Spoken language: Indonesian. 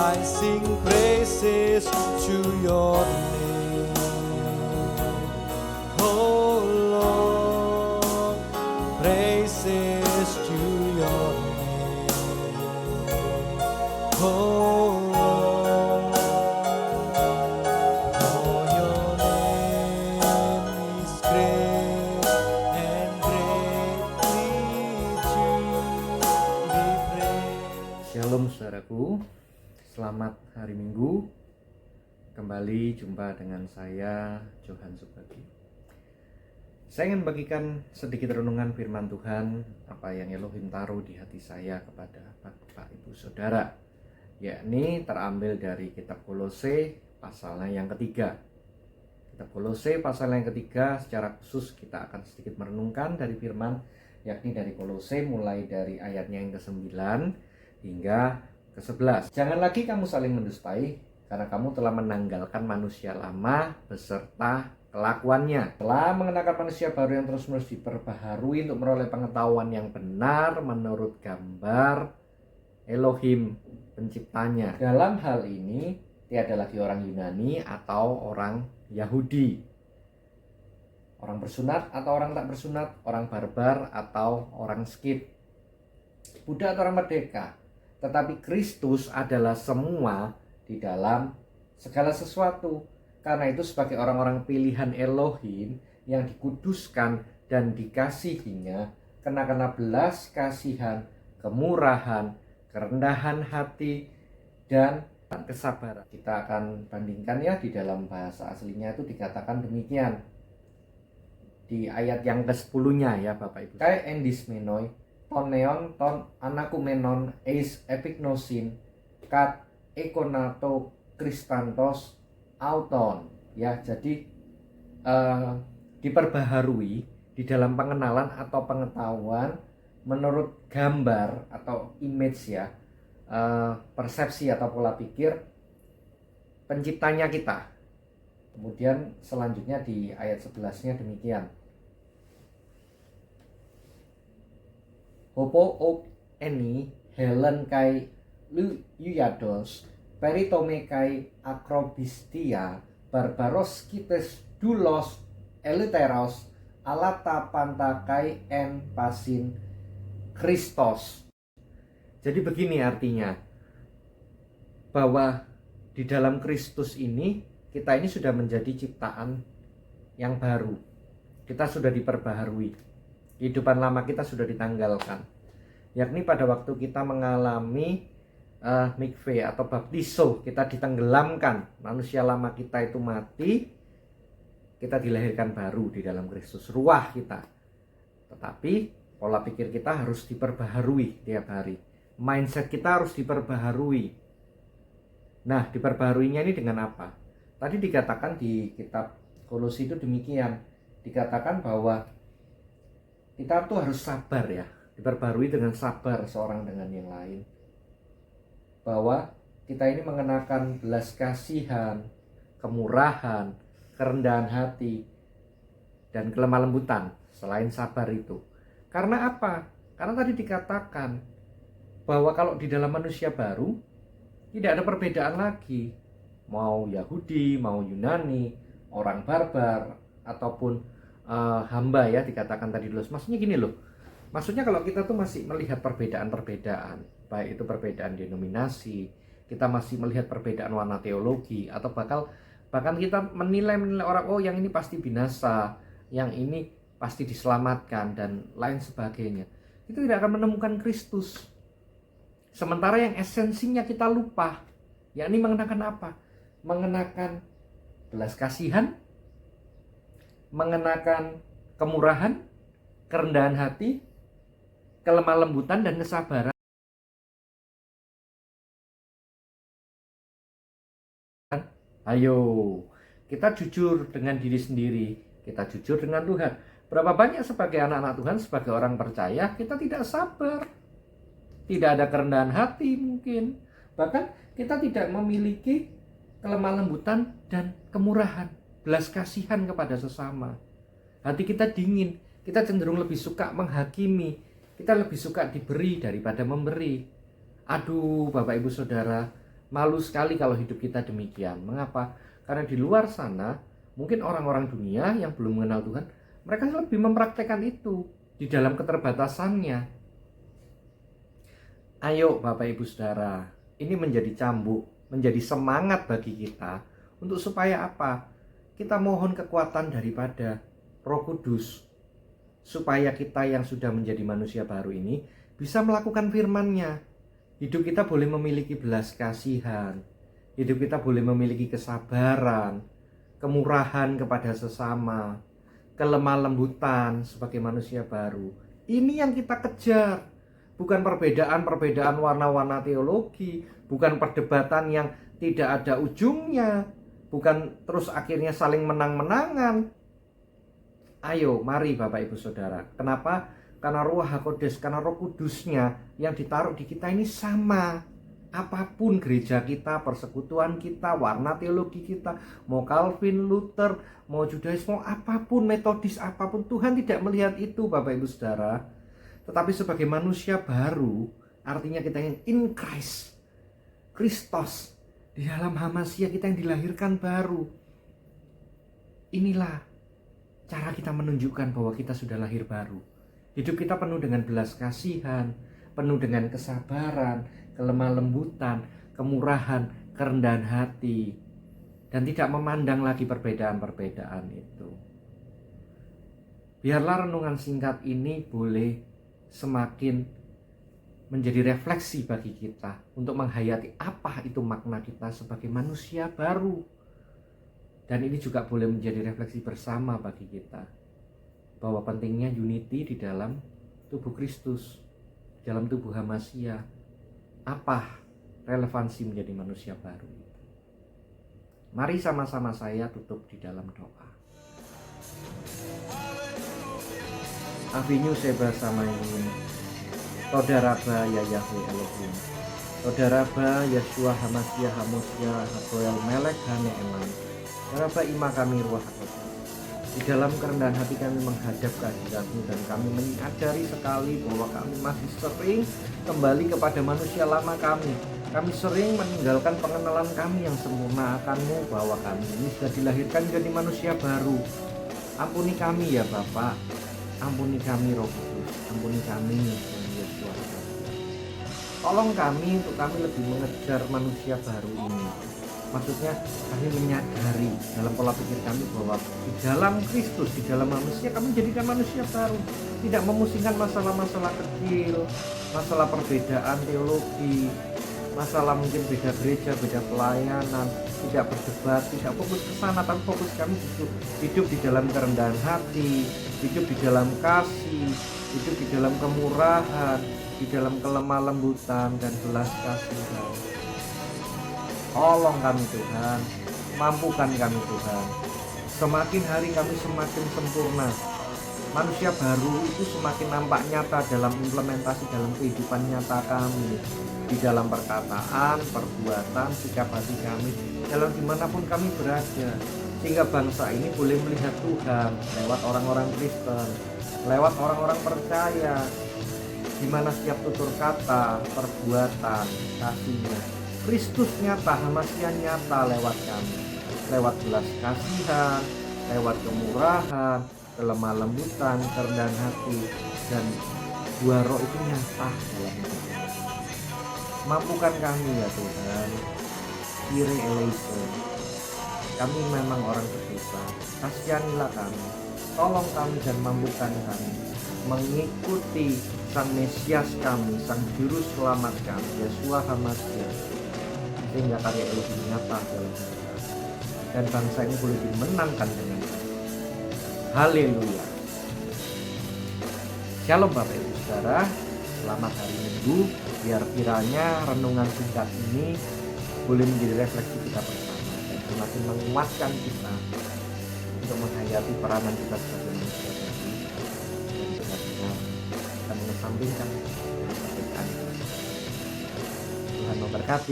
I sing praises to your name. Oh Lord, praises to your name. Oh Lord, for your name is great and greatly to be praised. Shalom saudaraku, selamat hari Minggu. Kembali jumpa dengan saya, Johan Subagi. Saya ingin bagikan sedikit renungan firman Tuhan, apa yang Elohim taruh di hati saya kepada Bapak Ibu Saudara, yakni terambil dari kitab Kolose pasalnya yang ketiga. Kitab Kolose pasal yang ketiga, secara khusus kita akan sedikit merenungkan dari firman, yakni dari Kolose mulai dari ayatnya yang ke-9 hingga ke-11. Jangan lagi kamu saling mendustai, karena kamu telah menanggalkan manusia lama beserta kelakuannya. Telah mengenakan manusia baru yang terus-menerus diperbaharui untuk meroleh pengetahuan yang benar menurut gambar Elohim penciptanya. Dalam hal ini tiada lagi orang Yunani atau orang Yahudi, orang bersunat atau orang tak bersunat, orang barbar atau orang skit, budak atau orang merdeka, tetapi Kristus adalah semua di dalam segala sesuatu. Karena itu sebagai orang-orang pilihan Elohim yang dikuduskan dan dikasihinya, kenakanlah belas kasihan, kemurahan, kerendahan hati, dan kesabaran. Kita akan bandingkan ya, di dalam bahasa aslinya itu dikatakan demikian. Di ayat yang ke-10-nya ya Bapak Ibu. Kai endismenoi, ton neon, ton anakumenon, eis epignosin, kat ekonato kristantos auton. Ya, jadi diperbaharui di dalam pengenalan atau pengetahuan menurut gambar atau image ya, persepsi atau pola pikir penciptanya kita. Kemudian selanjutnya di ayat 11-nya demikian. Hopo ok eni helen kai luyados peritome kai akrobistia barbaros kites dulos eliteros alata panta kai en pasin Kristos. Jadi begini artinya, bahwa di dalam Kristus ini kita ini sudah menjadi ciptaan yang baru. Kita sudah diperbaharui. Kehidupan lama kita sudah ditanggalkan. Yakni pada waktu kita mengalami mikve atau baptiso, kita ditenggelamkan, manusia lama kita itu mati, kita dilahirkan baru di dalam Kristus, ruah kita. Tetapi pola pikir kita harus diperbaharui tiap hari. Mindset kita harus diperbaharui. Nah, diperbaharuinya ini dengan apa? Tadi dikatakan di kitab Kolose itu demikian. Dikatakan bahwa kita tuh harus sabar ya, diperbarui dengan sabar seorang dengan yang lain. Bahwa kita ini mengenakan belas kasihan, kemurahan, kerendahan hati, dan kelemah lembutan selain sabar itu. Karena apa? Karena tadi dikatakan bahwa kalau di dalam manusia baru tidak ada perbedaan lagi. Mau Yahudi, mau Yunani, orang barbar, ataupun hamba ya, dikatakan tadi dulu. Maksudnya gini loh, maksudnya kalau kita tuh masih melihat perbedaan-perbedaan, baik itu perbedaan denominasi, kita masih melihat perbedaan warna teologi, atau bahkan kita menilai orang, oh yang ini pasti binasa, yang ini pasti diselamatkan, dan lain sebagainya, itu tidak akan menemukan Kristus. Sementara yang esensinya kita lupa, yakni mengenakan apa? Mengenakan belas kasihan, mengenakan kemurahan, kerendahan hati, kelemah lembutan, dan kesabaran. Ayo, kita jujur dengan diri sendiri, kita jujur dengan Tuhan. Berapa banyak sebagai anak-anak Tuhan, sebagai orang percaya, kita tidak sabar, tidak ada kerendahan hati mungkin, bahkan kita tidak memiliki kelemah lembutan dan kemurahan, belas kasihan kepada sesama. Hati kita dingin, kita cenderung lebih suka menghakimi, kita lebih suka diberi daripada memberi. Aduh Bapak Ibu Saudara, Malu sekali kalau hidup kita demikian. Mengapa? Karena di luar sana, mungkin orang-orang dunia yang belum mengenal Tuhan, mereka lebih mempraktekkan itu di dalam keterbatasannya. Ayo Bapak Ibu Saudara, ini menjadi cambuk, menjadi semangat bagi kita untuk supaya apa? Kita mohon kekuatan daripada Roh Kudus, supaya kita yang sudah menjadi manusia baru ini bisa melakukan firman-Nya. Hidup kita boleh memiliki belas kasihan, hidup kita boleh memiliki kesabaran, kemurahan kepada sesama, kelemah lembutan sebagai manusia baru. Ini yang kita kejar, bukan perbedaan-perbedaan warna-warna teologi, bukan perdebatan yang tidak ada ujungnya, bukan terus akhirnya saling menang-menangan. Ayo, mari Bapak Ibu Saudara. Kenapa? Karena Ruach HaKodes, karena Roh Kudusnya yang ditaruh di kita ini sama. Apapun gereja kita, persekutuan kita, warna teologi kita, mau Calvin, Luther, mau Judaisme, mau apapun, metodis apapun, Tuhan tidak melihat itu Bapak Ibu Saudara. Tetapi sebagai manusia baru, artinya kita yang in Christ, Kristus, di dalam Hamasia kita yang dilahirkan baru. Inilah cara kita menunjukkan bahwa kita sudah lahir baru. Hidup kita penuh dengan belas kasihan, penuh dengan kesabaran, kelemah lembutan, kemurahan, kerendahan hati, dan tidak memandang lagi perbedaan-perbedaan itu. Biarlah renungan singkat ini boleh semakin menjadi refleksi bagi kita untuk menghayati apa itu makna kita sebagai manusia baru. Dan ini juga boleh menjadi refleksi bersama bagi kita, bahwa pentingnya unity di dalam tubuh Kristus, dalam tubuh Hamasia. Apa relevansi menjadi manusia baru? Mari sama-sama saya tutup di dalam doa. Avinu Seba Samayin, Todaraba ya Yahweh Elohim, Todaraba Yeshua Hamasia Hamosia Hagoel Melek Hane Eman, Todaraba ima kami Ruach HaKodes. Di dalam kerendahan hati kami menghadap kehadirat-Mu, dan kami menyadari sekali bahwa kami masih sering kembali kepada manusia lama kami. Kami sering meninggalkan pengenalan kami yang sempurna akan-Mu, bahwa kami ini sudah dilahirkan menjadi manusia baru. Ampuni kami ya Bapa, ampuni kami Roh Kudus, ampuni kami Tuhan Yesus. Tolong kami untuk kami lebih mengejar manusia baru ini. Maksudnya kami menyadari dalam pola pikir kami bahwa di dalam Kristus, di dalam manusia kami menjadikan manusia baru. Tidak memusingkan masalah-masalah kecil, masalah perbedaan teologi, masalah mungkin beda gereja, beda pelayanan, tidak berdebat, tidak fokus ke sana, tapi fokus kami hidup di dalam kerendahan hati, hidup di dalam kasih, hidup di dalam kemurahan, di dalam kelemah lembutan dan belas kasihan. Tolong kami Tuhan, mampukan kami Tuhan. Semakin hari kami semakin sempurna. Manusia baru itu semakin nampak nyata dalam implementasi dalam kehidupan nyata kami. Di dalam perkataan, perbuatan, sikap hati kami, dalam dimanapun kami berada. Sehingga bangsa ini boleh melihat Tuhan lewat orang-orang Kristen, lewat orang-orang percaya, di mana setiap tutur kata, perbuatan, kasihnya, Kristus nyata, Hamasia nyata lewat kami, lewat belas kasihan, lewat kemurahan, kelemah lembutan, kerendahan hati, dan dua roh itu nyata dalam hidup kami. Mampukan kami ya Tuhan, Kyrie eleison. Kami memang orang berdosa, kasihanilah kami, tolong kami dan mampukan kami mengikuti Sang Mesias kami, Sang Juru Selamat kami, Yeshua Hamasia, sehingga karya Elohim nyata dalam hidup kami, dan bangsa ini boleh dimenangkan dengan baik. Haleluya. Shalom Bapak Ibu Saudara, selamat hari Minggu. Biar kiranya renungan singkat ini boleh menjadi refleksi kita bersama dan semakin menguatkan kita untuk menghayati peranan kita sebagai manusia baru, dan benar-benar kita mengesampingkan perbedaan. Tuhan memberkati.